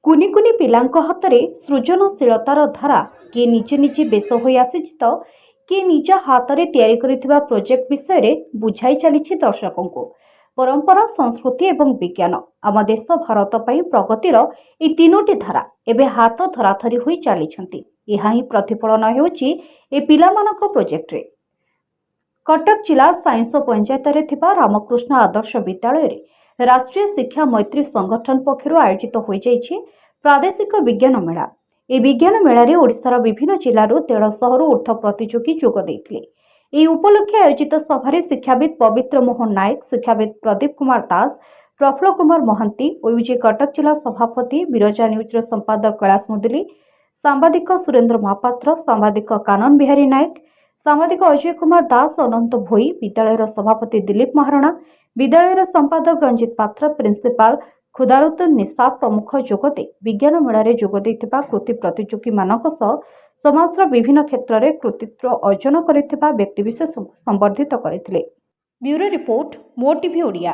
କୁନି କୁନି ପିଲାଙ୍କ ହାତରେ ସୃଜନଶୀଳତାର ଧାରା କିଏ ନିଜେ ନିଜେ ବେଶ ହୋଇ ଆସିଛି ତ କିଏ ନିଜ ହାତରେ ତିଆରି କରିଥିବା ପ୍ରୋଜେକ୍ଟ ବିଷୟରେ ବୁଝାଇ ଚାଲିଛି ଦର୍ଶକଙ୍କୁ। ପରମ୍ପରା, ସଂସ୍କୃତି ଏବଂ ବିଜ୍ଞାନ ଆମ ଦେଶ ଭାରତ ପାଇଁ ପ୍ରଗତିର ଏହି ତିନୋଟି ଧାରା ଏବେ ହାତ ଧରାଧରି ହୋଇ ଚାଲିଛନ୍ତି। ଏହା ହିଁ ପ୍ରତିଫଳନ ହେଉଛି ଏ ପିଲାମାନଙ୍କ ପ୍ରୋଜେକ୍ଟରେ। କଟକ ଜିଲ୍ଲା ସାଇନ୍ସ ପଞ୍ଚାୟତରେ ଥିବା ରାମକୃଷ୍ଣ ଆଦର୍ଶ ବିଦ୍ୟାଳୟରେ ରାଷ୍ଟ୍ରୀୟ ଶିକ୍ଷା ମୈତ୍ରୀ ସଂଗଠନ ପକ୍ଷରୁ ଆୟୋଜିତ ହୋଇଯାଇଛି ପ୍ରାଦେଶିକ ବିଜ୍ଞାନ ମେଳା। ଏହି ବିଜ୍ଞାନ ମେଳାରେ ଓଡ଼ିଶାର ବିଭିନ୍ନ ଜିଲ୍ଲାରୁ 150ରୁ ଉର୍ଦ୍ଧ୍ୱ ପ୍ରତିଯୋଗୀ ଯୋଗ ଦେଇଥିଲେ। ଏହି ଉପଲକ୍ଷେ ଆୟୋଜିତ ସଭାରେ ଶିକ୍ଷାବିତ୍ ପବିତ୍ର ମୋହନ ନାୟକ, ଶିକ୍ଷାବିତ୍ ପ୍ରଦୀପ କୁମାର ଦାସ, ପ୍ରଫୁଲ୍ଲ କୁମାର ମହାନ୍ତି, ଓୟୁଜି କଟକ ଜିଲ୍ଲା ସଭାପତି, ବିରଜା ନ୍ୟୁଜ୍ର ସମ୍ପାଦକ କୈଳାସ ମୁଦୁଲି, ସାମ୍ବାଦିକ ସୁରେନ୍ଦ୍ର ମହାପାତ୍ର, ସାମ୍ବାଦିକ କାନନ ବିହାରୀ ନାୟକ, ସାମ୍ବାଦିକ ଅଜୟ କୁମାର ଦାସ, ଅନନ୍ତ ଭୋଇ, ବିଦ୍ୟାଳୟର ସଭାପତି ଦିଲ୍ଲୀପ ମହାରଣା, ବିଦ୍ୟାଳୟର ସମ୍ପାଦକ ରଞ୍ଜିତ ପାତ୍ର, ପ୍ରିନ୍ସିପାଲ ଖୁଦାରୁଦ୍ଦିନ ନିସାବ ପ୍ରମୁଖ ଯୋଗଦେଇ ବିଜ୍ଞାନ ମେଳାରେ ଯୋଗ ଦେଇଥିବା କୃତି ପ୍ରତିଯୋଗୀମାନଙ୍କ ସହ ସମାଜର ବିଭିନ୍ନ କ୍ଷେତ୍ରରେ କୃତିତ୍ୱ ଅର୍ଜନ କରିଥିବା ବ୍ୟକ୍ତିବିଶେଷଙ୍କୁ ସମ୍ବର୍ଦ୍ଧିତ କରିଥିଲେ। ବ୍ୟୁରୋ ରିପୋର୍ଟ, ମୋ ଟିଭି ଓଡ଼ିଆ।